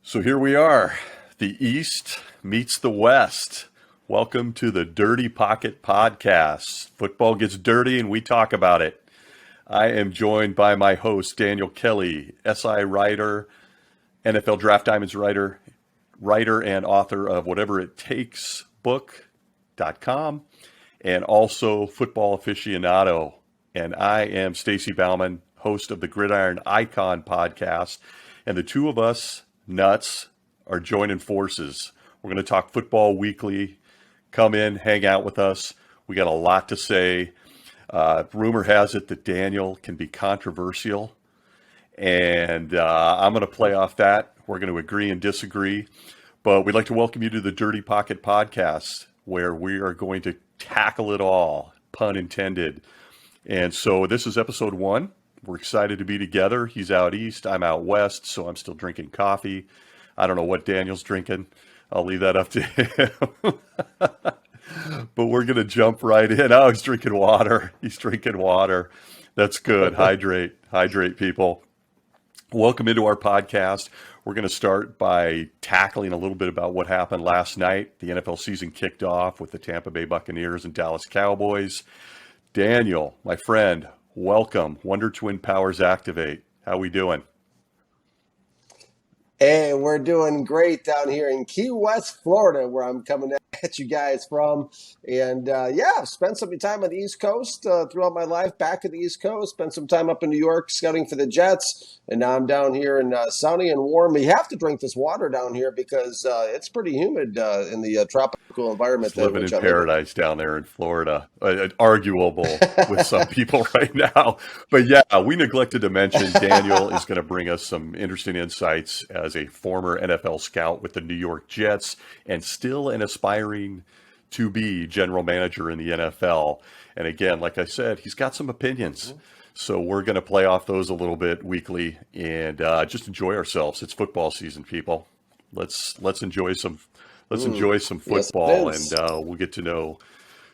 So here we are. The East meets the West. Welcome to the Dirty Pocket Podcast. Football gets dirty and we talk about it. I am joined by my host, Daniel Kelly, SI writer, NFL Draft Diamonds writer and author of Whatever It Takes book.com, and also football aficionado. And I am Stacy Bauman, host of the Gridiron Icon podcast. And the two of us nuts are joining forces. We're going to talk football weekly. Come in, hang out with us. We got a lot to say. Rumor has it that Daniel can be controversial, and I'm going to play off that. We're going to agree and disagree, but we'd like to welcome you to the Dirty Pocket Podcast, where we are going to tackle it all, pun intended. And so this is episode 1. We're excited to be together. He's out east, I'm out west, so I'm still drinking coffee. I don't know what Daniel's drinking. I'll leave that up to him. But we're going to jump right in. Oh, he's drinking water. He's drinking water. That's good. Hydrate, people. Welcome into our podcast. We're going to start by tackling a little bit about what happened last night. The NFL season kicked off with the Tampa Bay Buccaneers and Dallas Cowboys. Daniel, my friend, welcome. Wonder Twin Powers activate. How we doing? Hey, we're doing great down here in Key West, Florida, where I'm coming at you guys from. And I've spent some time on the East Coast throughout my life, back at the East Coast, spent some time up in New York scouting for the Jets. And now I'm down here in sunny and warm. We have to drink this water down here because it's pretty humid in the tropical environment. It's living in paradise down there in Florida. Arguable with some people right now. But yeah, we neglected to mention Daniel is going to bring us some interesting insights as a former NFL scout with the New York Jets and still an aspiring to be general manager in the NFL. And again, like I said, he's got some opinions. So we're going to play off those a little bit weekly and just enjoy ourselves. It's football season, people. Let's enjoy some football, yes, and we'll get to know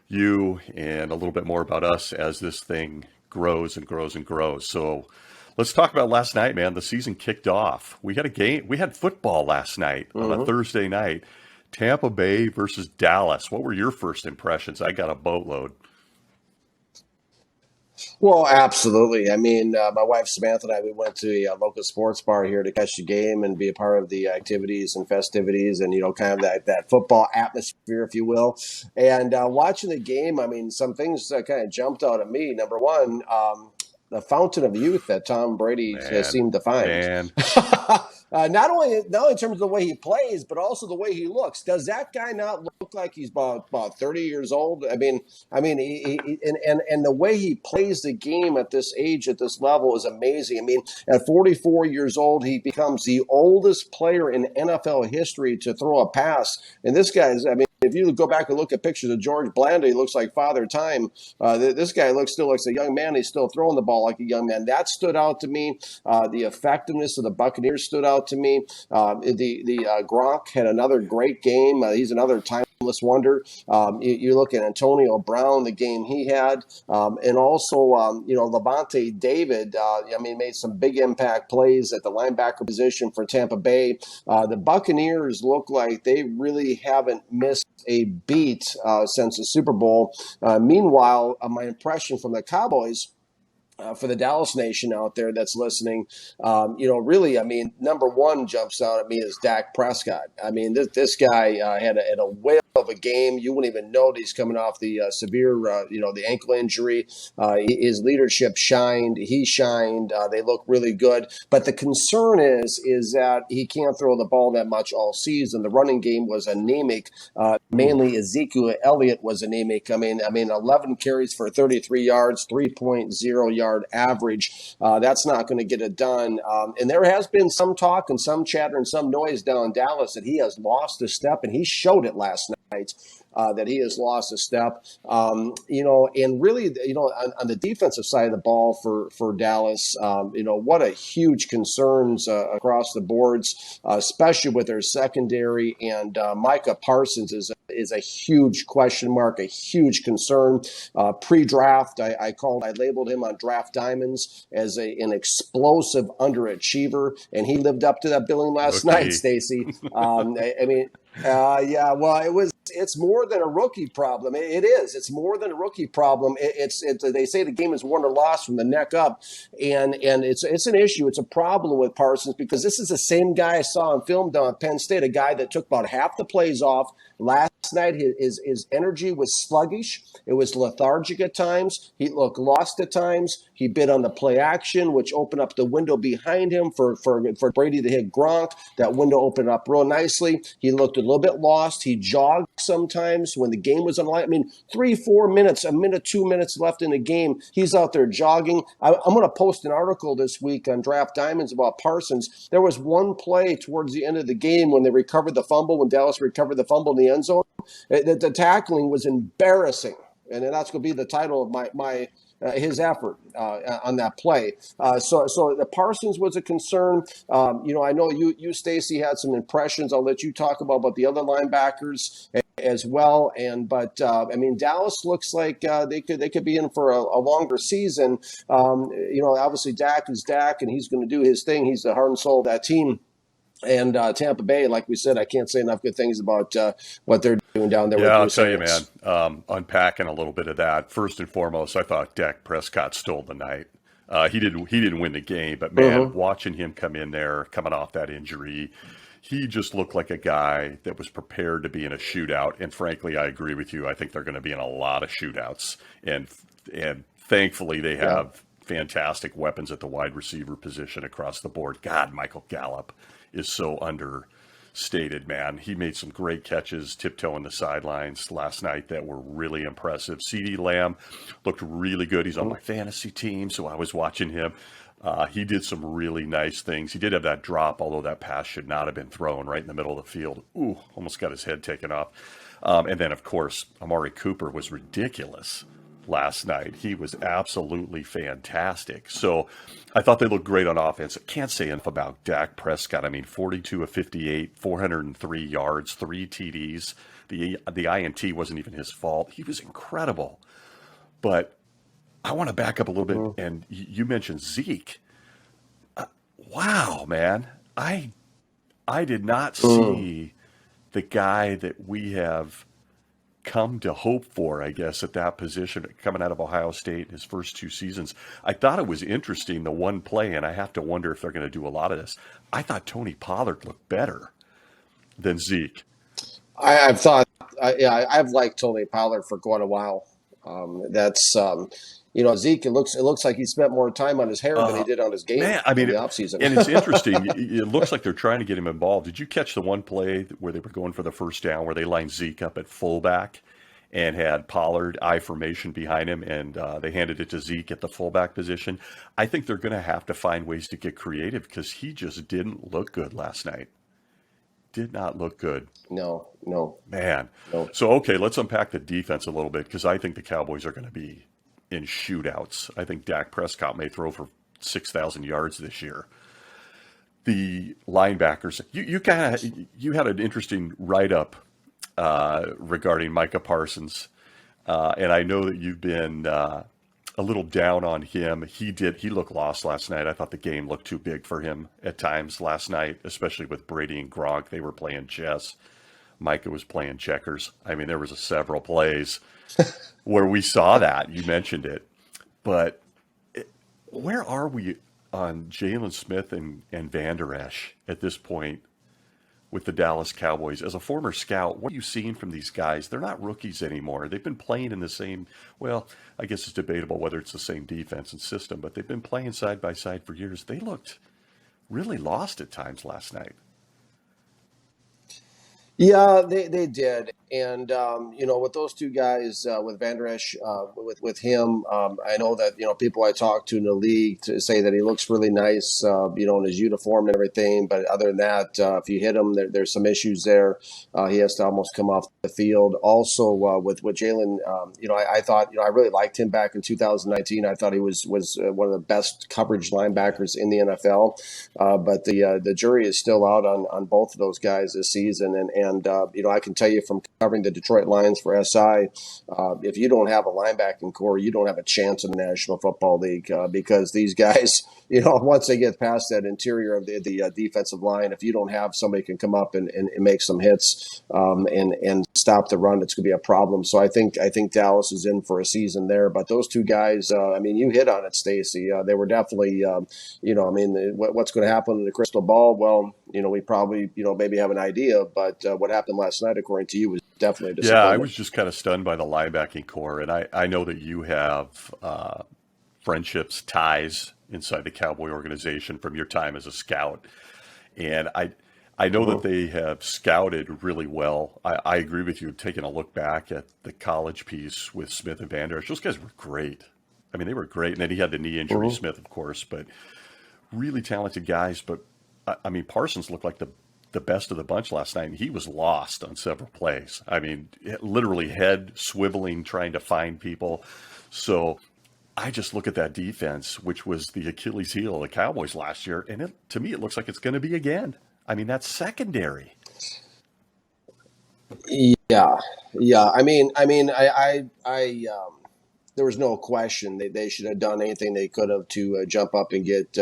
you and a little bit more about us as this thing grows and grows and grows. So let's talk about last night, man. The season kicked off. We had a game. We had football last night on a Thursday night. Tampa Bay versus Dallas. What were your first impressions? I got a boatload. Well, absolutely. I mean, my wife Samantha and I, we went to a local sports bar here to catch the game and be a part of the activities and festivities and, kind of that football atmosphere, if you will. And watching the game, I mean, some things kind of jumped out at me. Number one, the fountain of youth that Tom Brady has seemed to find. Not only in terms of the way he plays, but also the way he looks. Does that guy not look like he's about 30 years old? I mean, he, and the way he plays the game at this age, at this level, is amazing. I mean, at 44 years old, he becomes the oldest player in NFL history to throw a pass. And this guy's, I mean, if you go back and look at pictures of George Blanda, he looks like Father Time. This guy still looks a young man. He's still throwing the ball like a young man. That stood out to me. The effectiveness of the Buccaneers stood out to me. Gronk had another great game. He's another timeless wonder. You look at Antonio Brown, the game he had, and also Levante David. Made some big impact plays at the linebacker position for Tampa Bay. The Buccaneers look like they really haven't missed a beat since the Super Bowl. Meanwhile, my impression from the Cowboys, for the Dallas Nation out there that's listening, really, I mean, number one jumps out at me is Dak Prescott. I mean, this guy had a whale of a game. You wouldn't even know that he's coming off the severe, the ankle injury. His leadership shined. He shined. They look really good. But the concern is that he can't throw the ball that much all season. The running game was anemic. Mainly Ezekiel Elliott was anemic. I mean, 11 carries for 33 yards, 3.0 yard average. That's not going to get it done. And there has been some talk and some chatter and some noise down in Dallas that he has lost a step, and he showed it last night. That he has lost a step, and really, on the defensive side of the ball for Dallas, what a huge concerns across the boards, especially with their secondary, and Micah Parsons is is a huge question mark, a huge concern. Pre-draft, I labeled him on Draft Diamonds as an explosive underachiever, and he lived up to that billing last night, Stacy. Yeah, well, it's more than a rookie problem. It is. It's more than a rookie problem. They say the game is won or lost from the neck up, and it's an issue. It's a problem with Parsons because this is the same guy I saw on film down at Penn State, a guy that took about half the plays off. Last night, his energy was sluggish. It was lethargic at times. He looked lost at times. He bid on the play action, which opened up the window behind him for Brady to hit Gronk. That window opened up real nicely. He looked a little bit lost. He jogged sometimes when the game was on the line. I mean, 3-4 minutes, a minute, 2 minutes left in the game. He's out there jogging. I'm going to post an article this week on Draft Diamonds about Parsons. There was one play towards the end of the game when they recovered the fumble, when Dallas recovered the fumble in the end zone. The tackling was embarrassing, and that's going to be the title of his effort on that play. So the Parsons was a concern. I know you Stacy, had some impressions. I'll let you talk about the other linebackers as well. But Dallas looks like they could be in for a longer season. Obviously Dak is Dak, and he's going to do his thing. He's the heart and soul of that team. And Tampa Bay, like we said, I can't say enough good things about what they're doing down there. Yeah, I'll tell you, man, unpacking a little bit of that. First and foremost, I thought Dak Prescott stole the night. He didn't win the game, but man, watching him come in there, coming off that injury, he just looked like a guy that was prepared to be in a shootout. And frankly, I agree with you. I think they're going to be in a lot of shootouts. And thankfully, they have fantastic weapons at the wide receiver position across the board. God, Michael Gallup is so understated, man. He made some great catches tiptoeing the sidelines last night that were really impressive. CeeDee Lamb looked really good. He's on my fantasy team, so I was watching him. He did some really nice things. He did have that drop, although that pass should not have been thrown right in the middle of the field. Ooh, almost got his head taken off. And then, of course, Amari Cooper was ridiculous last night. He was absolutely fantastic. So I thought they looked great on offense. I can't say enough about Dak Prescott. I mean, 42 of 58, 403 yards, 3 TDs. The INT wasn't even his fault. He was incredible. But I want to back up a little bit, and you mentioned Zeke. Wow, man. I did not see the guy that we have come to hope for, I guess, at that position coming out of Ohio State in his first 2 seasons. I thought it was interesting, the one play, and I have to wonder if they're going to do a lot of this. I thought Tony Pollard looked better than Zeke. I've liked Tony Pollard for quite a while. Zeke, it looks like he spent more time on his hair than he did on his game in the offseason. And it's interesting. It looks like they're trying to get him involved. Did you catch the one play where they were going for the first down, where they lined Zeke up at fullback and had Pollard I formation behind him, and they handed it to Zeke at the fullback position? I think they're going to have to find ways to get creative because he just didn't look good last night. Did not look good. No. Man. No. So, okay, let's unpack the defense a little bit because I think the Cowboys are going to be in shootouts. I think Dak Prescott may throw for 6,000 yards this year. The linebackers, you had an interesting write-up regarding Micah Parsons, and I know that you've been a little down on him. He looked lost last night. I thought the game looked too big for him at times last night, especially with Brady and Gronk. They were playing chess. Micah was playing checkers. I mean, there was several plays where we saw that. You mentioned it. But where are we on Jalen Smith and Van Der Esch at this point with the Dallas Cowboys? As a former scout, what are you seeing from these guys? They're not rookies anymore. They've been playing in the same, well, I guess it's debatable whether it's the same defense and system, but they've been playing side by side for years. They looked really lost at times last night. Yeah, they did. And, with those two guys, with Van Der Esch, with him, I know that, people I talk to in the league to say that he looks really nice, in his uniform and everything. But other than that, if you hit him, there's some issues there. He has to almost come off the field. Also, with Jalen, I thought, I really liked him back in 2019. I thought he was one of the best coverage linebackers in the NFL. But the jury is still out on both of those guys this season. And I can tell you from covering the Detroit Lions for SI. If you don't have a linebacking core, you don't have a chance in the National Football League because these guys, once they get past that interior of the defensive line, if you don't have somebody who can come up and make some hits and stop the run, it's going to be a problem. So I think Dallas is in for a season there. But those two guys, you hit on it, Stacy. They were definitely, what's going to happen in the crystal ball? Well, we probably, maybe have an idea. But what happened last night, according to you, was definitely a disappointment. Yeah, I was just kind of stunned by the linebacking core. And I know that you have friendships, ties inside the Cowboy organization from your time as a scout. And I know that they have scouted really well. I agree with you, taking a look back at the college piece with Smith and Van Der Esch. Those guys were great. I mean, they were great. And then he had the knee injury, Smith, of course, but really talented guys. But, Parsons looked like the best of the bunch last night, and he was lost on several plays. Literally head swiveling, trying to find people. So I just look at that defense, which was the Achilles heel of the Cowboys last year, and to me, it looks like it's going to be again. That's secondary. Yeah. There was no question they should have done anything they could have to jump up and get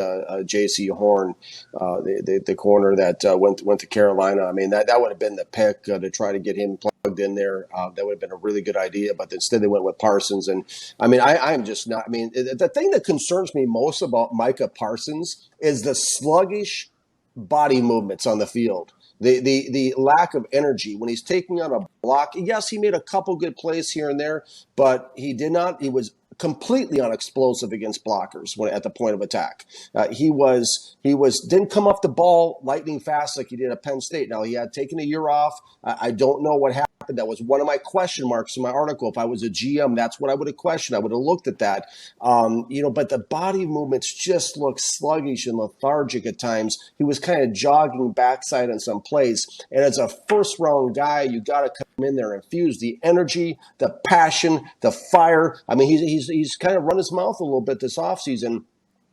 J.C. Horn, the corner that went to Carolina. That would have been the pick to try to get him plugged in there. That would have been a really good idea, but instead they went with Parsons. And I'm just not. The thing that concerns me most about Micah Parsons is the sluggish body movements on the field. The lack of energy when he's taking on a block. Yes, he made a couple good plays here and there, but he did not. He was completely unexplosive against blockers at the point of attack. He didn't come off the ball lightning fast like he did at Penn State. Now, he had taken a year off. I don't know what happened. That was one of my question marks in my article. If I was a GM, that's what I would have questioned. I would have looked at that. But the body movements just look sluggish and lethargic at times. He was kind of jogging backside on some plays. And as a first-round guy, you got to come in there and infuse the energy, the passion, the fire. He's kind of run his mouth a little bit this offseason.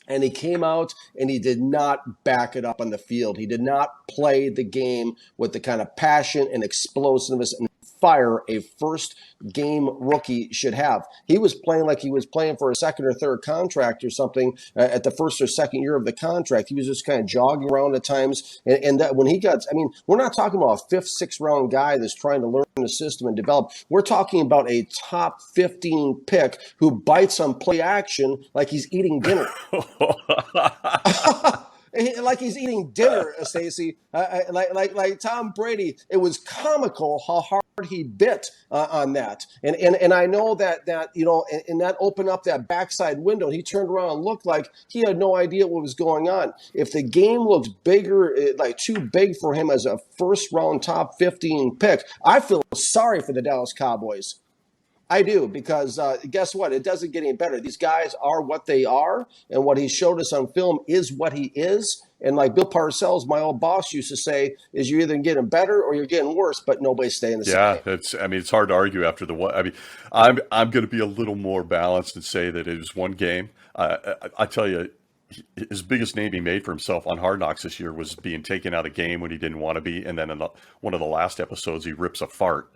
And he came out and he did not back it up on the field. He did not play the game with the kind of passion and explosiveness and fire a first game rookie should have. He was playing like he was playing for a second or third contract or something at the first or second year of the contract. He was just kind of jogging around at times. And that when he got, we're not talking about a fifth, sixth round guy that's trying to learn the system and develop. We're talking about a top 15 pick who bites on play action like he's eating dinner. Like he's eating dinner, Stacey. Like Tom Brady. It was comical how hard he bit on that. And I know that and that opened up that backside window. He turned around and looked like he had no idea what was going on. If the game looks bigger, like too big for him as a first round top 15 pick, I feel sorry for the Dallas Cowboys. I do, because guess what? It doesn't get any better. These guys are what they are, and what he showed us on film is what he is. And like Bill Parcells, my old boss, used to say, is you're either getting better or you're getting worse, but nobody's staying the same. Yeah, it's hard to argue after the one. I'm going to be a little more balanced and say that it was one game. I tell you, his biggest name he made for himself on Hard Knocks this year was being taken out of game when he didn't want to be, and then in one of the last episodes, he rips a fart.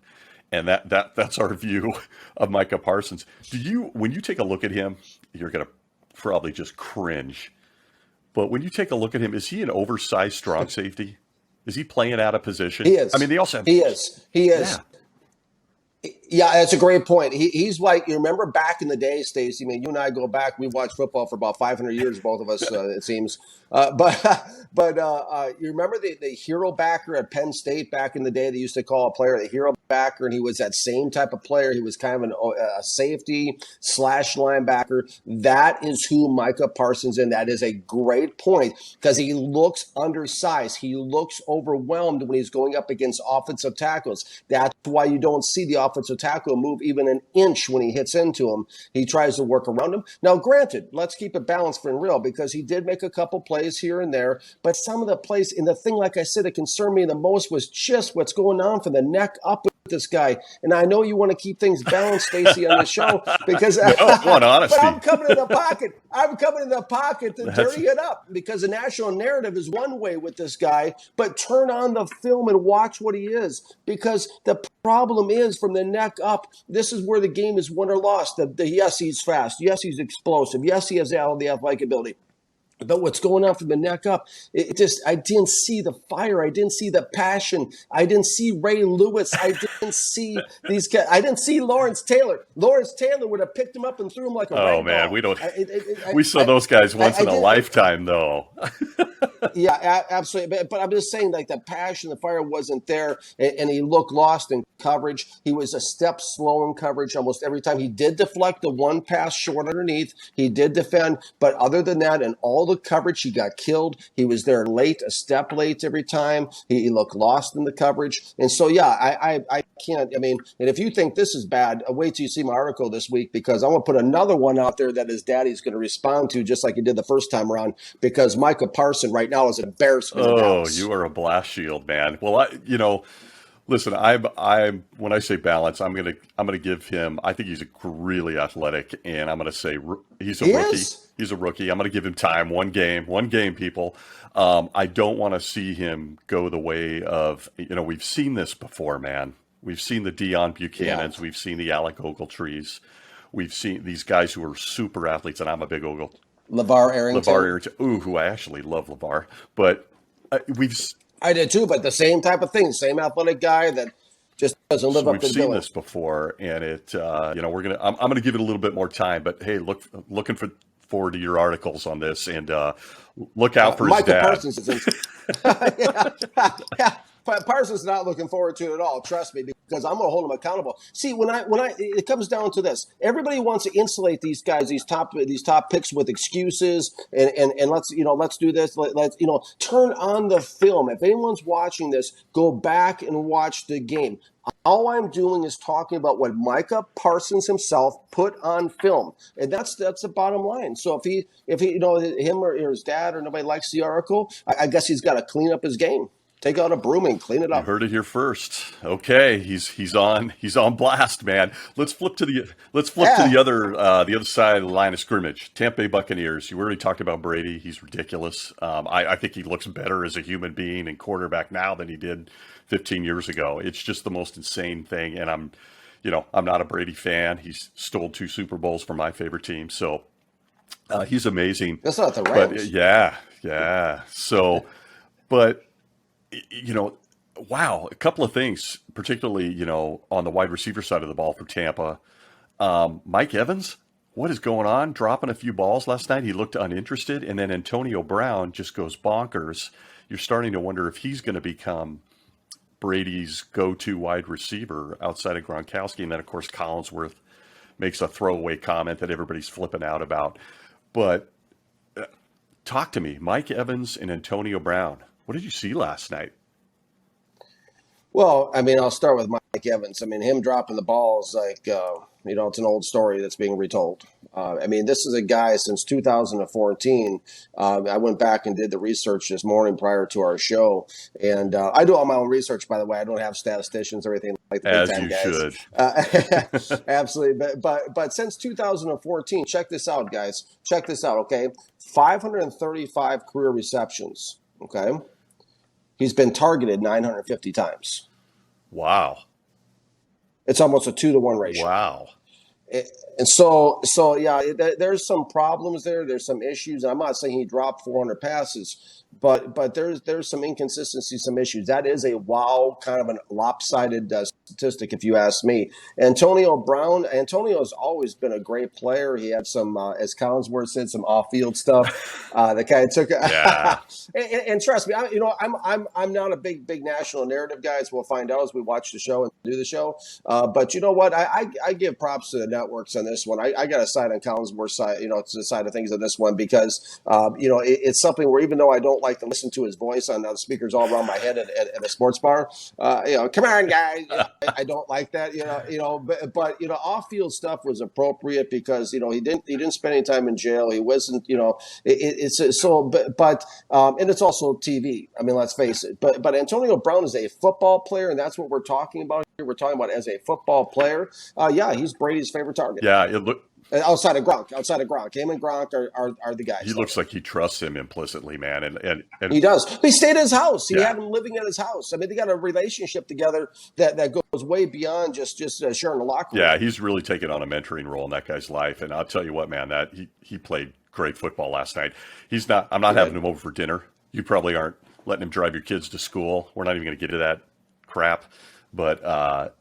And that's our view of Micah Parsons. When you take a look at him, you're going to probably just cringe. But when you take a look at him, is he an oversized strong safety? Is he playing out of position? He is. They also have. He is. Yeah. Yeah, that's a great point. He's like, you remember back in the day, Stacey, you and I go back, we've watched football for about 500 years, both of us, it seems. But you remember the hero backer at Penn State back in the day? They used to call a player the hero backer, and he was that same type of player. He was kind of a safety / linebacker. That is who Micah Parsons is. That is a great point, because he looks undersized. He looks overwhelmed when he's going up against offensive tackles. That's why you don't see the offensive tackle move even an inch when he hits into him. He tries to work around him. Now, granted, let's keep it balanced and real because he did make a couple plays here and there, but some of the plays, and the thing, like I said, that concerned me the most was just what's going on from the neck up with this guy. And I know you want to keep things balanced, Stacey, on the show because One honesty. but I'm coming in the pocket. I'm coming in the pocket to dirty it up because the national narrative is one way with this guy, but turn on the film and watch what he is because the problem is from the neck up, this is where the game is won or lost. Yes, he's fast. Yes, he's explosive. Yes, he has all the athletic ability. But what's going on from the neck up, I didn't see the fire. I didn't see the passion. I didn't see Ray Lewis. I didn't see these guys. I didn't see Lawrence Taylor. Lawrence Taylor would have picked him up and threw him like a rag man, ball. we don't. We saw those guys once in a lifetime, though. Yeah, absolutely. But I'm just saying, like the passion, the fire wasn't there, and he looked lost in coverage. He was a step slow in coverage almost every time. He did deflect the one pass short underneath. He did defend, but other than that, and all the coverage, he got killed. He was there late, a step late every time. He looked lost in the coverage. And so, yeah, I can't. I mean, and if you think this is bad, wait till you see my article this week because I'm going to put another one out there that his daddy's going to respond to just like he did the first time around because Micah Parsons right now is an embarrassment. Oh, you are a blast shield, man. Well, listen, I'm when I say balance, I'm gonna give him. I think he's really athletic, and I'm gonna say he's a rookie. He's a rookie. I'm gonna give him time. One game, people. I don't want to see him go the way of we've seen this before, man. We've seen the Deion Buchanans. Yeah. We've seen the Alec Ogletrees. We've seen these guys who are super athletes, and I'm a big LeVar Arrington. Ooh, who I actually love LeVar, but I did too, but the same type of thing, same athletic guy that just doesn't live up to the billing. We've seen this before, and I'm gonna give it a little bit more time. But hey, looking forward to your articles on this, and look out for his dad. Parsons is Parsons is not looking forward to it at all. Trust me, because I'm going to hold him accountable. See, when it comes down to this, everybody wants to insulate these guys, these top picks with excuses, and let's do this. Let's turn on the film. If anyone's watching this, go back and watch the game. All I'm doing is talking about what Micah Parsons himself put on film, and that's the bottom line. So if he him or his dad or nobody likes the article, I guess he's got to clean up his game. Take out a broom and clean it up. You heard it here first. Okay, he's on blast, man. Let's flip to the other side of the line of scrimmage. Tampa Bay Buccaneers. You already talked about Brady. He's ridiculous. I think he looks better as a human being and quarterback now than he did 15 years ago. It's just the most insane thing. And I'm not a Brady fan. He's stole 2 Super Bowls from my favorite team. So he's amazing. That's not the Rams. But yeah. So, but. Wow, a couple of things, particularly, on the wide receiver side of the ball for Tampa. Mike Evans, what is going on? Dropping a few balls last night. He looked uninterested. And then Antonio Brown just goes bonkers. You're starting to wonder if he's going to become Brady's go-to wide receiver outside of Gronkowski. And then, of course, Collinsworth makes a throwaway comment that everybody's flipping out about. But talk to me, Mike Evans and Antonio Brown. What did you see last night? Well, I mean, I'll start with Mike Evans. I mean, him dropping the ball is like, it's an old story that's being retold. I mean, this is a guy since 2014. I went back and did the research this morning prior to our show. And I do all my own research, by the way. I don't have statisticians or anything like the big time guys. Should. Absolutely. But since 2014, check this out, guys. Check this out, okay? 535 career receptions, okay? He's been targeted 950 times. Wow. It's almost a 2-to-1 ratio. Wow. And so yeah, there's some problems there. There's some issues. I'm not saying he dropped 400 passes, but there's some inconsistencies, some issues. That is a kind of a lopsided statistic, if you ask me. Antonio has always been a great player. He had some, as Collinsworth said, some off-field stuff. The guy took. Yeah. and trust me, I'm not a big national narrative guy. So we'll find out as we watch the show and do the show. But you know what? I give props to the networks on this one. I got a side on Collinsworth's side, to the side of things on this one because it's something where even though I don't like to listen to his voice on the speakers all around my head at a sports bar, come on, guys. I don't like that, but off-field stuff was appropriate because, he didn't spend any time in jail. He wasn't, it's so, but and it's also TV. I mean, let's face it. But Antonio Brown is a football player, and that's what we're talking about here. We're talking about as a football player. Yeah, he's Brady's favorite target. Yeah, it looked. Outside of Gronk, him and Gronk are the guys. He looks like he trusts him implicitly, man, and he does. He stayed at his house. He Yeah. had him living at his house. I mean, they got a relationship together that goes way beyond just sharing the locker room. Yeah, he's really taken on a mentoring role in that guy's life, and I'll tell you what, man, that he played great football last night. I'm not having him over for dinner. You probably aren't letting him drive your kids to school. We're not even going to get to that crap, but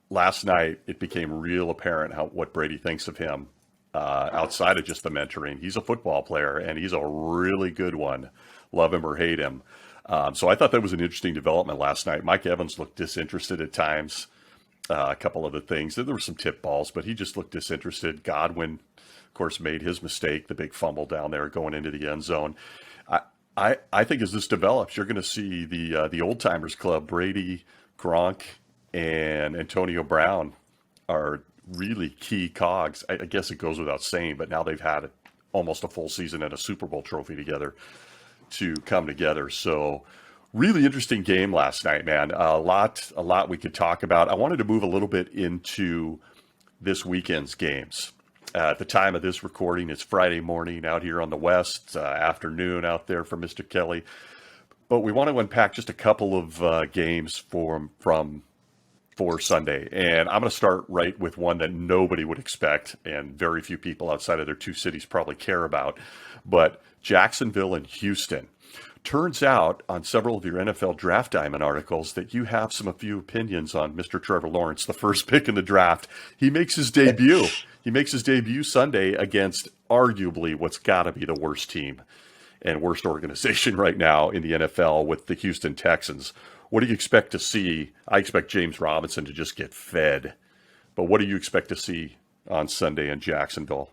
last night it became real apparent what Brady thinks of him. Outside of just the mentoring, he's a football player, and he's a really good one. Love him or hate him. So I thought that was an interesting development last night. Mike Evans looked disinterested at times. A couple of the things. There were some tip balls, but he just looked disinterested. Godwin, of course, made his mistake, the big fumble down there going into the end zone. I think as this develops, you're going to see the old timers club, Brady, Gronk, and Antonio Brown are really key cogs. I guess it goes without saying, but now they've had almost a full season and a Super Bowl trophy together to come together. So really interesting game last night, man. A lot we could talk about. I wanted to move a little bit into this weekend's games. At the time of this recording, it's Friday morning out here on the West, afternoon out there for Mr. Kelly. But we want to unpack just a couple of games for Sunday. And I'm going to start right with one that nobody would expect and very few people outside of their two cities probably care about. But Jacksonville and Houston. Turns out on several of your NFL Draft Diamond articles that you have a few opinions on Mr. Trevor Lawrence, the first pick in the draft. He makes his debut. He makes his debut Sunday against arguably what's got to be the worst team and worst organization right now in the NFL with the Houston Texans. What do you expect to see? I expect James Robinson to just get fed. But what do you expect to see on Sunday in Jacksonville?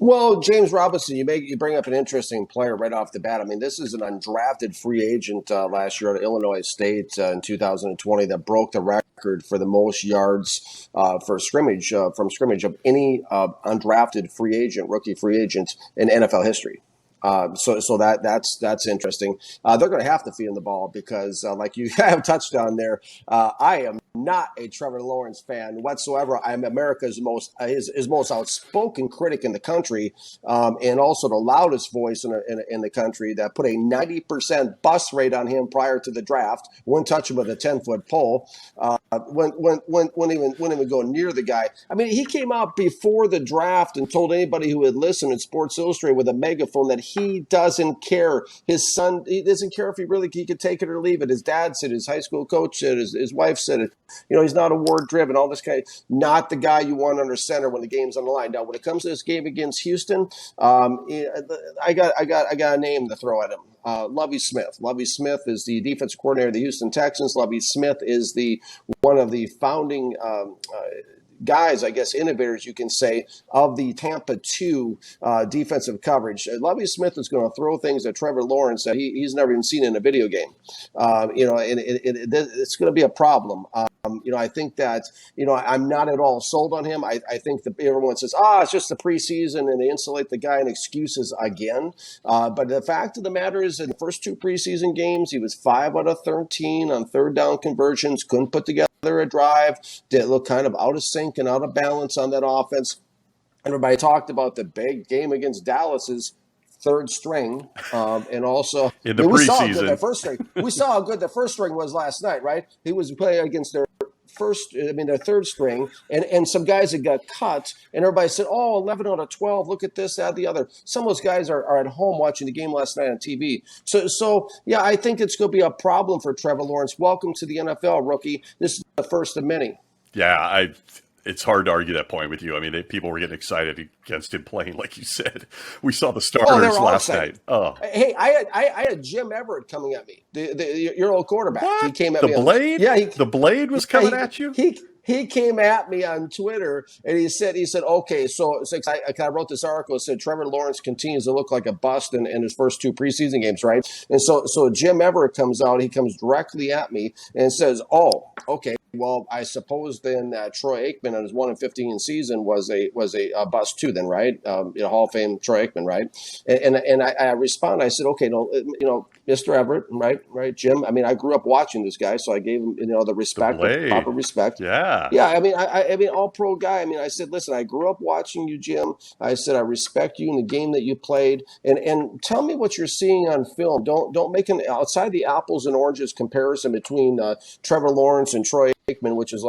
Well, James Robinson, you bring up an interesting player right off the bat. I mean, this is an undrafted free agent last year at Illinois State in 2020 that broke the record for the most yards from scrimmage of any undrafted rookie free agent in NFL history. So that's interesting. They're going to have to feed him the ball because, like you have touched on there, I am not a Trevor Lawrence fan whatsoever. I'm America's his most outspoken critic in the country, and also the loudest voice in the country that put a 90% bust rate on him prior to the draft. Wouldn't touch him with a 10-foot pole. Wouldn't even go near the guy. I mean, he came out before the draft and told anybody who would listen in Sports Illustrated with a megaphone that he doesn't care. His son, he doesn't care if he could take it or leave it. His dad said, his high school coach said, his wife said it. He's not award driven. All this guy, not the guy you want under center when the game's on the line. Now, when it comes to this game against Houston, I got a name to throw at him. Lovie Smith. Lovie Smith is the defensive coordinator of the Houston Texans. Lovie Smith is one of the founding guys, I guess, innovators, you can say, of the Tampa 2 defensive coverage. Lovie Smith is going to throw things at Trevor Lawrence that he's never even seen in a video game. And it's going to be a problem. I think that, I'm not at all sold on him. I think that everyone says, it's just the preseason, and they insulate the guy in excuses again. But the fact of the matter is, in the first 2 preseason games, he was 5 out of 13 on third down conversions, couldn't put together a drive, did look kind of out of sync and out of balance on that offense. Everybody talked about the big game against Dallas's third string, and also in the preseason. We saw how good the first string was last night, right? He was playing against their third string, and some guys that got cut, and everybody said, 11 out of 12, look at this, that, the other. Some of those guys are at home watching the game last night on TV. So yeah, I think it's going to be a problem for Trevor Lawrence. Welcome to the NFL, rookie. This is the first of many. Yeah, it's hard to argue that point with you. I mean, people were getting excited against him playing, like you said. We saw the starters last night. Oh, hey, I had Jim Everett coming at me, your old quarterback. What? He came at the me. Blade? The Blade was coming at you? He came at me on Twitter, and he said, okay, so I wrote this article. It said Trevor Lawrence continues to look like a bust in his first 2 preseason games, right? And so Jim Everett comes out. He comes directly at me and says, okay, well, I suppose then Troy Aikman in his 1-15 season was a bust too. Then, right? Hall of Fame Troy Aikman, right? And I respond. I said, okay, no, Mr. Everett, right, Jim. I mean, I grew up watching this guy, so I gave him the The respect, the proper Blade. respect. Yeah. Yeah, I mean, I mean, all pro guy. I mean, I said, listen, I grew up watching you, Jim. I said, I respect you in the game that you played, and tell me what you're seeing on film. Don't make an outside the apples and oranges comparison between Trevor Lawrence and Troy Aikman, which is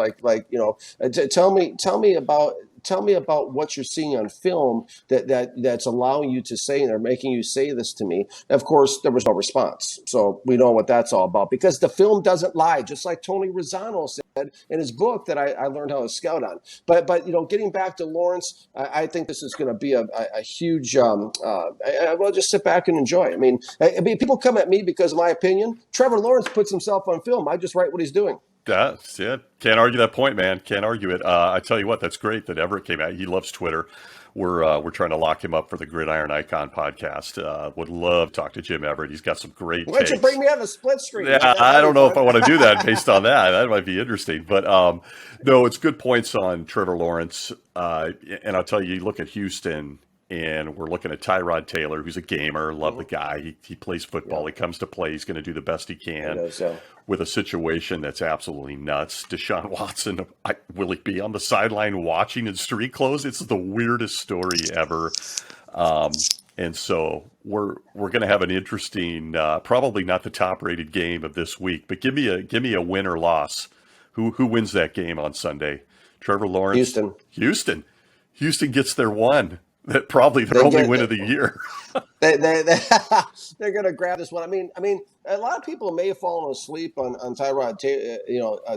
tell me about what you're seeing on film that's allowing you to say and are making you say this to me. Of course, there was no response, so we know what that's all about because the film doesn't lie. Just like Tony Rizzano said in his book that I learned how to scout on. But getting back to Lawrence, I think this is going to be a huge. I will just sit back and enjoy. I mean, people come at me because of my opinion. Trevor Lawrence puts himself on film. I just write what he's doing. That's it. Can't argue that point, man. Can't argue it. I tell you what, that's great that Everett came out. He loves Twitter. We're trying to lock him up for the Gridiron Icon podcast. Would love to talk to Jim Everett. He's got some great Why don't takes. you bring me on a split screen? Yeah, I don't know if I want to do that based on that. That might be interesting. But no, it's good points on Trevor Lawrence. And I'll tell you, you look at Houston, and we're looking at Tyrone Taylor, who's a gamer. Love the guy. He plays football. He comes to play. He's going to do the best he can with a situation that's absolutely nuts. Deshaun Watson, will he be on the sideline watching in street clothes? It's the weirdest story ever. And so we're going to have an interesting, probably not the top rated game of this week, but give me a win or loss. Who wins that game on Sunday? Trevor Lawrence? Houston gets their one. That probably their only win of the year. They're going to grab this one. I mean, a lot of people may have fallen asleep on Tyrod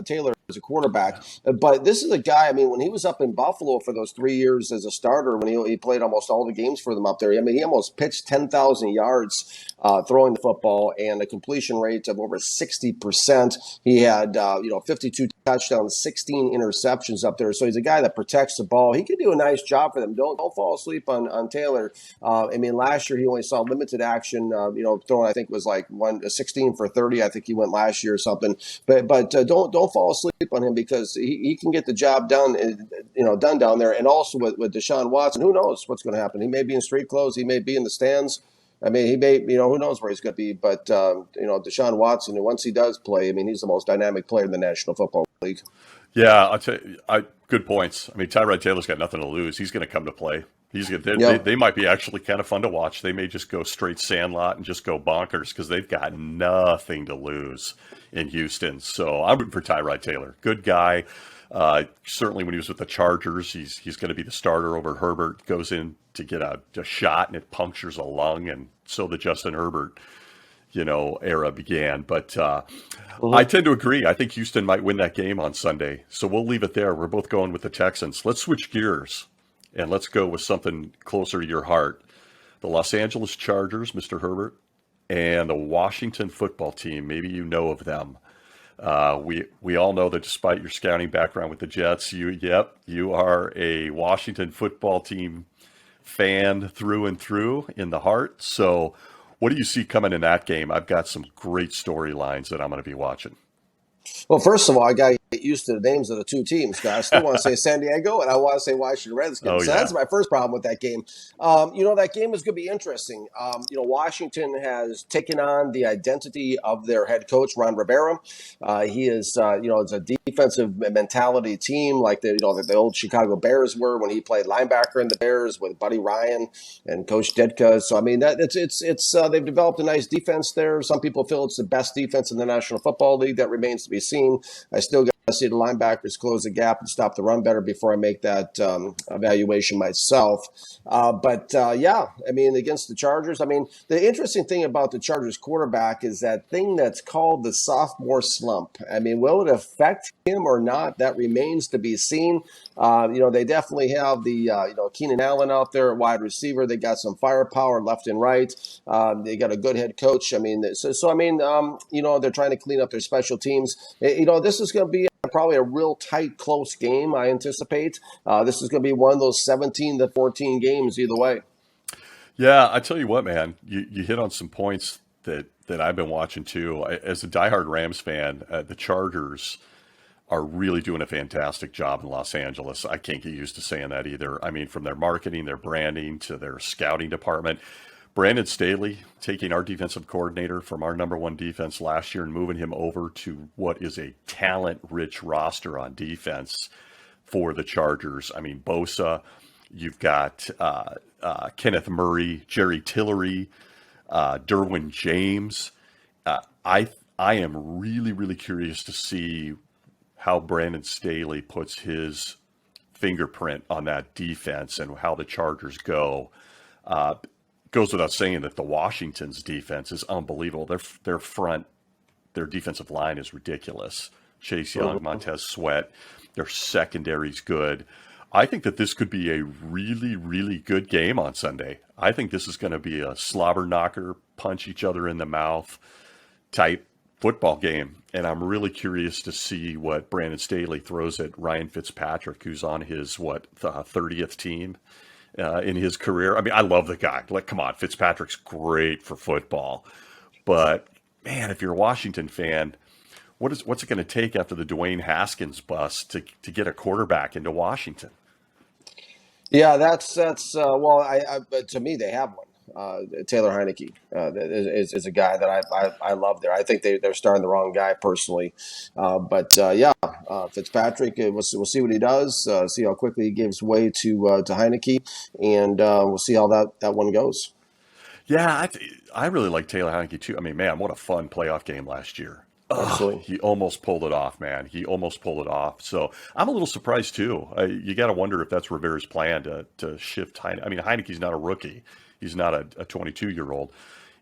Taylor as a quarterback, but this is a guy. I mean, when he was up in Buffalo for those 3 years as a starter, when he played almost all the games for them up there. I mean, he almost pitched 10,000 yards throwing the football and a completion rate of over 60%. He had 52 touchdowns, 16 interceptions up there. So he's a guy that protects the ball. He can do a nice job for them. Don't fall asleep on Taylor. I mean, last year he only saw limited action. Throwing I think was like 16 for 30. I think he went last year or something. But don't fall asleep on him because he can get the job done. Done down there. And also with Deshaun Watson, who knows what's going to happen? He may be in street clothes. He may be in the stands. I mean, he may, who knows where he's going to be. But Deshaun Watson, and once he does play, I mean, he's the most dynamic player in the National Football League. Yeah, I'll tell you, good points. I mean, Tyrod Taylor's got nothing to lose. He's going to come to play. They might be actually kind of fun to watch. They may just go straight sandlot and just go bonkers because they've got nothing to lose in Houston. So I'm rooting for Tyrod Taylor. Good guy. Certainly when he was with the Chargers, he's going to be the starter over Herbert. Goes in to get a shot and it punctures a lung, and so the Justin Herbert era began. But I tend to agree. I think Houston might win that game on Sunday. So we'll leave it there. We're both going with the Texans. Let's switch gears and let's go with something closer to your heart. The Los Angeles Chargers, Mr. Herbert, and the Washington football team. Maybe you know of them. We all know that despite your scouting background with the Jets, you are a Washington football team fan through and through in the heart. So what do you see coming in that game? I've got some great storylines that I'm going to be watching. Well, first of all, I got to get used to the names of the two teams. I still want to say San Diego, and I want to say Washington Redskins. So that's my first problem with that game. That game is going to be interesting. Washington has taken on the identity of their head coach, Ron Rivera. He is, it's a defensive mentality team like the old Chicago Bears were when he played linebacker in the Bears with Buddy Ryan and Coach Ditka. So I mean, they've developed a nice defense there. Some people feel it's the best defense in the National Football League. That remains to be seen. I still got to see the linebackers close the gap and stop the run better before I make that evaluation myself. I mean, against the Chargers, I mean, the interesting thing about the Chargers quarterback is that thing that's called the sophomore slump. I mean, will it affect him or not? That remains to be seen. They definitely have the, Keenan Allen out there at wide receiver. They got some firepower left and right. They got a good head coach. I mean, they're trying to clean up their special teams. This is going to be probably a real tight, close game, I anticipate. This is going to be one of those 17-14 games either way. Yeah, I tell you what, man, you hit on some points that I've been watching too. As a diehard Rams fan, the Chargers are really doing a fantastic job in Los Angeles. I can't get used to saying that either. I mean, from their marketing, their branding, to their scouting department. Brandon Staley taking our defensive coordinator from our number one defense last year and moving him over to what is a talent-rich roster on defense for the Chargers. I mean, Bosa, you've got Kenneth Murray, Jerry Tillery, Derwin James. I am really, really curious to see how Brandon Staley puts his fingerprint on that defense and how the Chargers go. Goes without saying that the Washington's defense is unbelievable. Their defensive line is ridiculous. Chase Young, Montez Sweat, their secondary's good. I think that this could be a really, really good game on Sunday. I think this is going to be a slobber knocker, punch each other in the mouth type football game. And I'm really curious to see what Brandon Staley throws at Ryan Fitzpatrick, who's on his, 30th team in his career. I mean, I love the guy. Like, come on, Fitzpatrick's great for football. But, man, if you're a Washington fan, what's it going to take after the Dwayne Haskins bust to get a quarterback into Washington? Yeah, that's well, to me, they have one. Taylor Heineke is a guy that I love there. I think they're starting the wrong guy personally, but Fitzpatrick. We'll see what he does. See how quickly he gives way to Heineke, and we'll see how that one goes. Yeah, I really like Taylor Heineke too. I mean, man, what a fun playoff game last year. Absolutely. He almost pulled it off, man. He almost pulled it off. So I'm a little surprised too. You got to wonder if that's Rivera's plan to shift Heineke. I mean, Heineke's not a rookie. He's not a 22-year-old.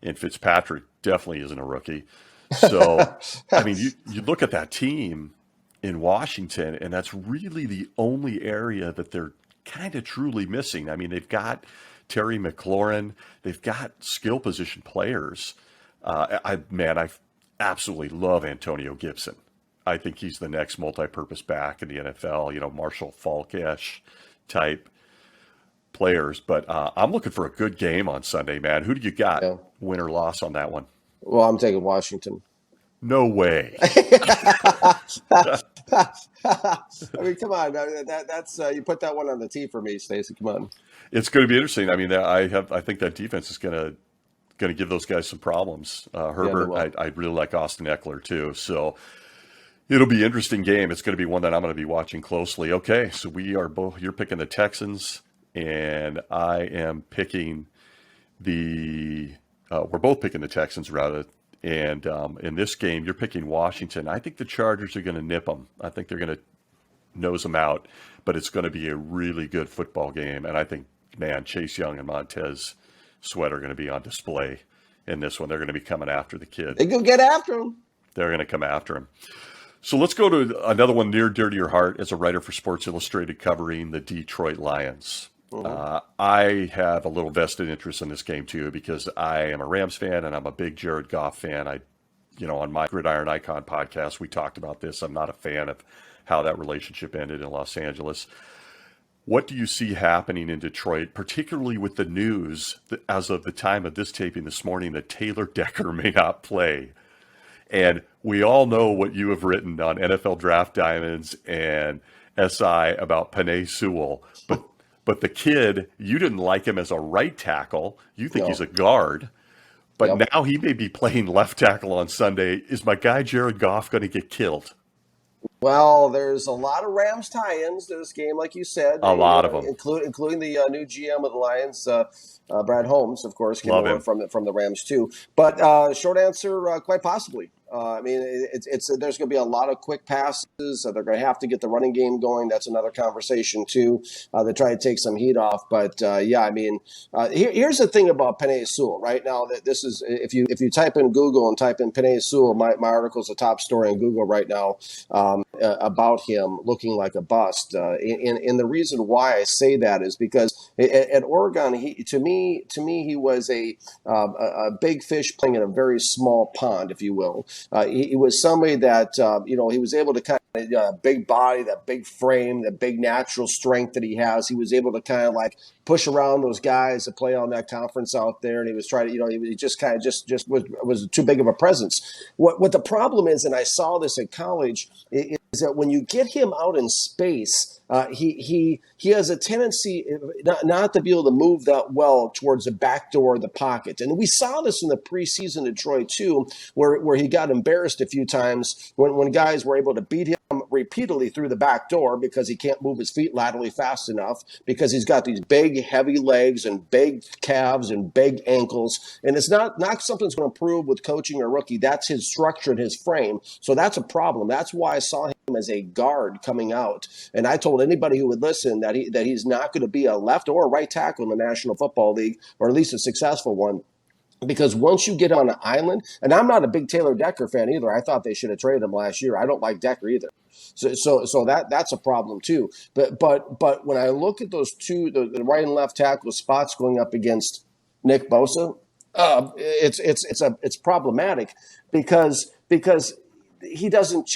And Fitzpatrick definitely isn't a rookie. So, I mean, you look at that team in Washington, and that's really the only area that they're kind of truly missing. I mean, they've got Terry McLaurin. They've got skill position players. I absolutely love Antonio Gibson. I think he's the next multi-purpose back in the NFL, Marshall Faulk-ish type players. But I'm looking for a good game on Sunday, man. Who do you got, win or loss on that one? Well, I'm taking Washington. No way. I mean, come on. That's you put that one on the tee for me, Stacey. Come on. It's going to be interesting. I mean, I think that defense is going to give those guys some problems. Herbert, I really like Austin Eckler too. So it'll be an interesting game. It's going to be one that I'm going to be watching closely. Okay, so you're picking the Texans, and I am picking we're both picking the Texans rather. And in this game, you're picking Washington. I think the Chargers are going to nip them. I think they're going to nose them out, but it's going to be a really good football game. And I think, man, Chase Young and Montez Sweat are going to be on display in this one. They're going to be coming after the kid. They go get after him. They're going to come after him. So let's go to another one near dear to your heart as a writer for Sports Illustrated covering the Detroit Lions. I have a little vested interest in this game too because I am a Rams fan and I'm a big Jared Goff fan. On my Gridiron Icon podcast, we talked about this. I'm not a fan of how that relationship ended in Los Angeles. What do you see happening in Detroit, particularly with the news that as of the time of this taping this morning that Taylor Decker may not play? And we all know what you have written on NFL Draft Diamonds and SI about Penei Sewell, but the kid, you didn't like him as a right tackle. You think he's a guard. But now he may be playing left tackle on Sunday. Is my guy Jared Goff going to get killed? Well, there's a lot of Rams tie-ins to this game, like you said. A lot of them. Including the new GM of the Lions, Brad Holmes, of course, came Love over him. from the Rams too. But short answer, quite possibly. I mean, there's going to be a lot of quick passes. They're going to have to get the running game going. That's another conversation too. They try to take some heat off, but I mean, here's the thing about Penei Sewell. Right now, that this is if you type in Google and type in Penei Sewell, my article's the top story in Google right now about him looking like a bust. And the reason why I say that is because at Oregon, to me, he was a big fish playing in a very small pond, if you will. He was somebody that, he was able to kind of big body, that big frame, that big natural strength that he has. He was able to kind of like push around those guys that play on that conference out there. And he was trying to, he just kind of just was too big of a presence. What the problem is, and I saw this in college, that when you get him out in space, he has a tendency not to be able to move that well towards the back door of the pocket. And we saw this in the preseason Detroit too, where he got embarrassed a few times when guys were able to beat him repeatedly through the back door because he can't move his feet laterally fast enough, because he's got these big, heavy legs and big calves and big ankles. And it's not something that's going to improve with coaching a rookie. That's his structure and his frame. So that's a problem. That's why I saw him as a guard coming out. And I told anybody who would listen that he's not going to be a left or right tackle in the National Football League, or at least a successful one. Because once you get on an island, and I'm not a big Taylor Decker fan either. I thought they should have traded him last year. I don't like Decker either. So that's a problem too. But when I look at those two, the right and left tackle spots going up against Nick Bosa, it's problematic because it doesn't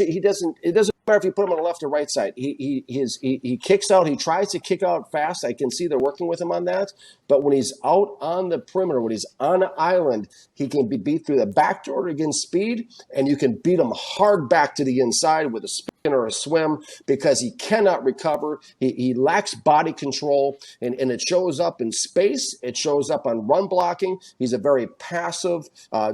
matter if you put him on the left or right side. He kicks out. He tries to kick out fast. I can see they're working with him on that. But when he's out on the perimeter, when he's on an island, he can be beat through the back door against speed, and you can beat him hard back to the inside with a spin or a swim, because he cannot recover. He lacks body control, and it shows up in space. It shows up on run blocking. He's a very passive,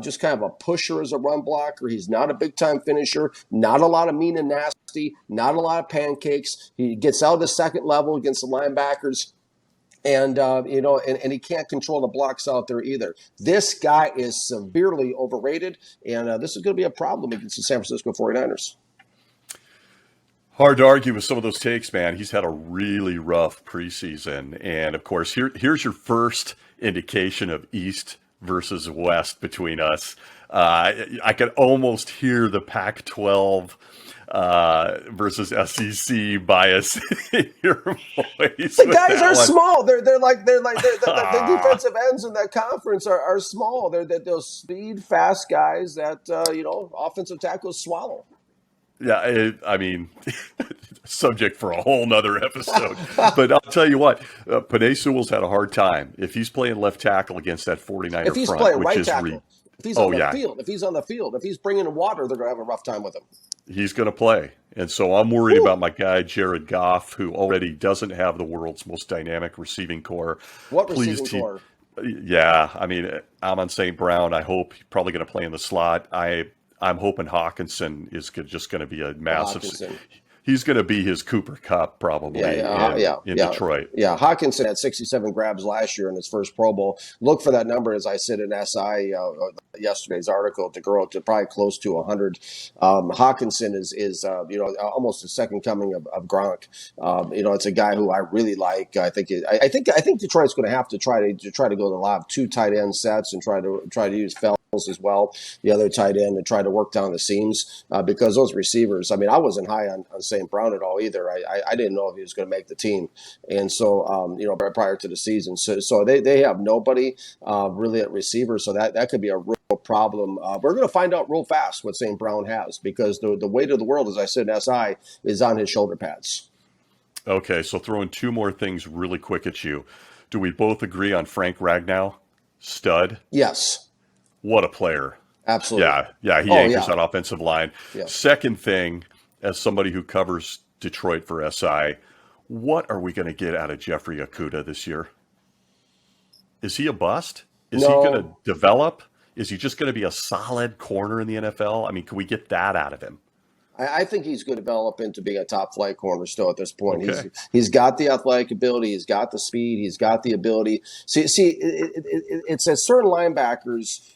just kind of a pusher as a run blocker. He's not a big-time finisher, not a lot of mean and nasty, not a lot of pancakes. He gets out of the second level against the linebackers. And, and he can't control the blocks out there either. This guy is severely overrated, and this is going to be a problem against the San Francisco 49ers. Hard to argue with some of those takes, man. He's had a really rough preseason. And, of course, here's your first indication of East versus West between us. I could almost hear the Pac-12 versus SEC bias in your voice. The guys are small. They're the defensive ends in that conference are small. They're those speed, fast guys that offensive tackles swallow. Yeah, subject for a whole nother episode. But I'll tell you what, Penei Sewell's had a hard time. If he's playing left tackle against that 49er if he's front, playing which right is tackle, if he's on the field, if he's bringing water, they're going to have a rough time with him. He's going to play. And so I'm worried about my guy, Jared Goff, who already doesn't have the world's most dynamic receiving core. What receiving core? Yeah, I'm on St. Brown. I hope he's probably going to play in the slot. I'm hoping Hawkinson is just going to be a massive. He's going to be his Cooper Kupp probably in Detroit. Yeah, Hawkinson had 67 grabs last year in his first Pro Bowl. Look for that number, as I said in SI yesterday's article, to grow to probably close to 100. Hawkinson is almost the second coming of Gronk. It's a guy who I really like. I think Detroit's going to have to try to go to a lot of two tight end sets and try to use Fells as well, the other tight end, and try to work down the seams because those receivers. I wasn't high on St. Brown at all either. I didn't know if he was going to make the team, and so prior to the season, so they have nobody really at receiver, so that could be a real problem. We're going to find out real fast what St. Brown has, because the weight of the world, as I said in SI, is on his shoulder pads. Okay, so throwing two more things really quick at you. Do we both agree on Frank Ragnow? Stud? Yes. What a player. Absolutely. Yeah, he anchors that offensive line. Yeah. Second thing, as somebody who covers Detroit for SI, what are we going to get out of Jeffrey Okudah this year? Is he a bust? Is he going to develop? Is he just going to be a solid corner in the NFL? Can we get that out of him? I think he's going to develop into being a top flight corner still at this point. Okay. He's got the athletic ability. He's got the speed. He's got the ability. It's at certain linebackers,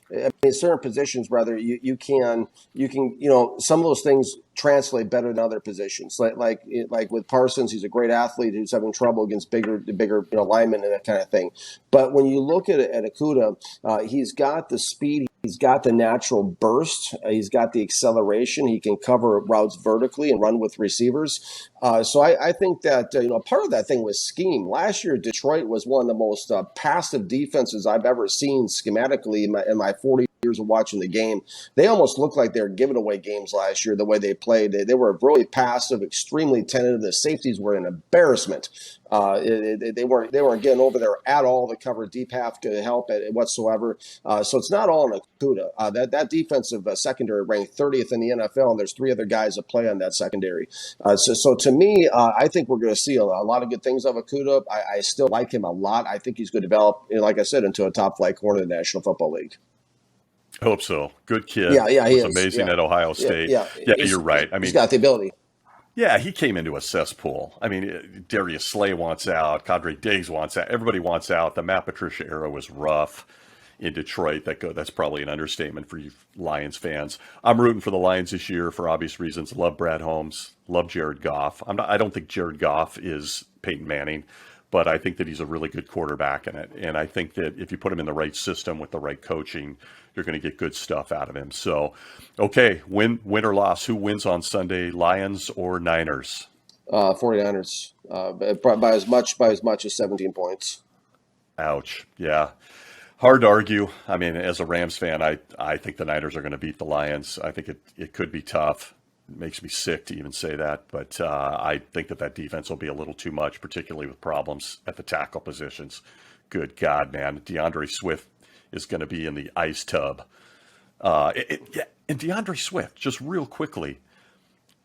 certain positions, rather, you can some of those things translate better than other positions. Like with Parsons, he's a great athlete who's having trouble against bigger linemen and that kind of thing. But when you look at Okudah, he's got the speed. He's got the natural burst. He's got the acceleration. He can cover routes vertically and run with receivers. So I think that part of that thing was scheme. Last year, Detroit was one of the most passive defenses I've ever seen schematically in my 40 years of watching the game, they almost looked like they were giving away games last year the way they played. They were really passive, extremely tentative. The safeties were an embarrassment. They weren't getting over there at all to cover deep half to help it whatsoever. So it's not all in a Kudo. That defensive secondary ranked 30th in the NFL, and there's 3 other guys that play on that secondary. So to me, I think we're going to see a lot of good things of a Kudo. I still like him a lot. I think he's going to develop, like I said, into a top flight corner in the National Football League. I hope so. Good kid. Yeah, he was is. amazing at Ohio State. Yeah, you're right. I mean, he's got the ability. Yeah, he came into a cesspool. I mean, Darius Slay wants out. Cadre Diggs wants out. Everybody wants out. The Matt Patricia era was rough in Detroit. That's probably an understatement for you Lions fans. I'm rooting for the Lions this year for obvious reasons. Love Brad Holmes. Love Jared Goff. I don't think Jared Goff is Peyton Manning, but I think that he's a really good quarterback in it. And I think that if you put him in the right system with the right coaching, you're going to get good stuff out of him. So, okay, win or loss, who wins on Sunday, Lions or Niners? 49ers, by as much as 17 points. Ouch. Yeah. Hard to argue. I mean, as a Rams fan, I think the Niners are going to beat the Lions. I think it could be tough. It makes me sick to even say that, but I think that defense will be a little too much, particularly with problems at the tackle positions. Good God, man. DeAndre Swift is going to be in the ice tub. And DeAndre Swift, just real quickly,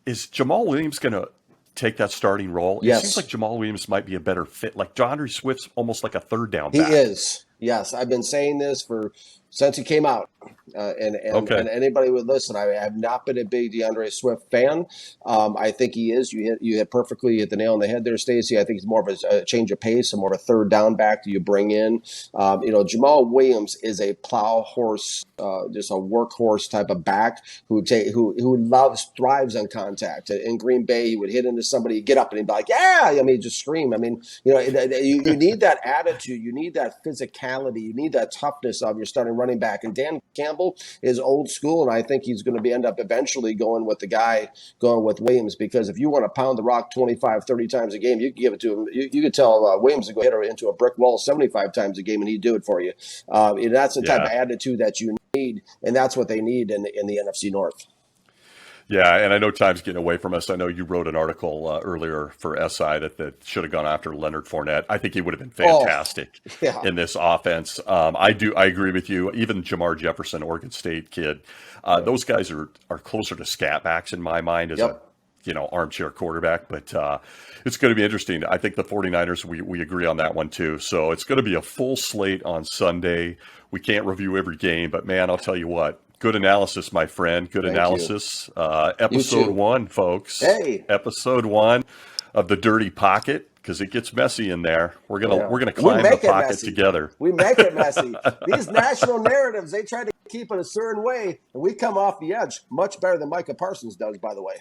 is Jamal Williams going to take that starting role? Yes. It seems like Jamal Williams might be a better fit. Like DeAndre Swift's almost like a third down back. He is. Yes, I've been saying this since he came out, and anybody would listen. I have not been a big DeAndre Swift fan. I think he is. You hit perfectly. You hit the nail on the head there, Stacey. I think he's more of a change of pace and more of a third down back that you bring in. Jamal Williams is a plow horse, just a workhorse type of back who thrives on contact. In Green Bay, he would hit into somebody, get up, and he'd be like, "Yeah!" I mean, just scream. I mean, you need that attitude. You need that physicality. You need that toughness of your starting running back. And Dan Campbell is old school, and I think he's going to end up eventually going with Williams, because if you want to pound the rock 25, 30 times a game, you can give it to him. You could tell Williams to go hit her into a brick wall 75 times a game, and he'd do it for you. That's the type of attitude that you need, and that's what they need in the NFC North. Yeah, and I know time's getting away from us. I know you wrote an article earlier for SI that should have gone after Leonard Fournette. I think he would have been fantastic in this offense. I agree with you. Even Jamar Jefferson, Oregon State kid, those guys are closer to scat backs in my mind as a armchair quarterback. But it's going to be interesting. I think the 49ers, we agree on that one too. So it's going to be a full slate on Sunday. We can't review every game, but man, I'll tell you what. Good analysis, my friend. Good analysis. Episode 1, folks. Hey, episode 1 of the Dirty Pocket, because it gets messy in there. We're gonna climb the pocket together. We make it messy. These national narratives, they try to keep it a certain way, and we come off the edge much better than Micah Parsons does, by the way.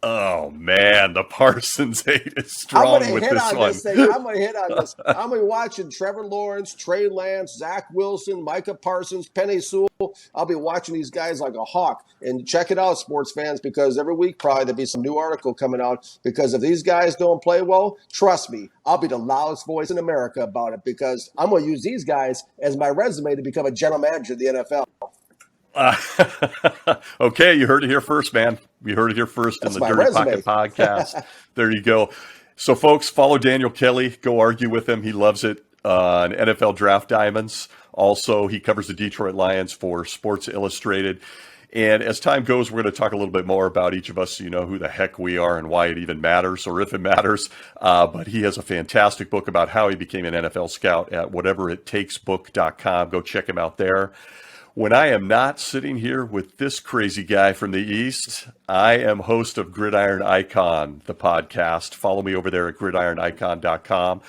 Oh, man, the Parsons hate is strong with this one. I'm going to hit on this. I'm going to be watching Trevor Lawrence, Trey Lance, Zach Wilson, Micah Parsons, Penny Sewell. I'll be watching these guys like a hawk. And check it out, sports fans, because every week probably there'll be some new article coming out. Because if these guys don't play well, trust me, I'll be the loudest voice in America about it, because I'm going to use these guys as my resume to become a general manager of the NFL. Okay, you heard it here first, man. You heard it here first in the Dirty Pocket podcast. There you go. So, folks, follow Daniel Kelly. Go argue with him. He loves it on NFL Draft Diamonds. Also, he covers the Detroit Lions for Sports Illustrated. And as time goes, we're going to talk a little bit more about each of us so you know who the heck we are and why it even matters, or if it matters. But he has a fantastic book about how he became an NFL scout at whateverittakesbook.com. Go check him out there. When I am not sitting here with this crazy guy from the East, I am host of Gridiron Icon, the podcast. Follow me over there at gridironicon.com.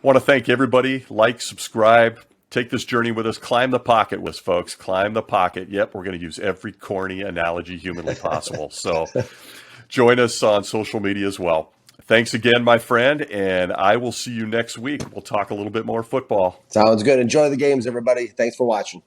Want to thank everybody. Like, subscribe, take this journey with us. Climb the pocket with us, folks. Climb the pocket. Yep, we're going to use every corny analogy humanly possible. So join us on social media as well. Thanks again, my friend, and I will see you next week. We'll talk a little bit more football. Sounds good. Enjoy the games, everybody. Thanks for watching.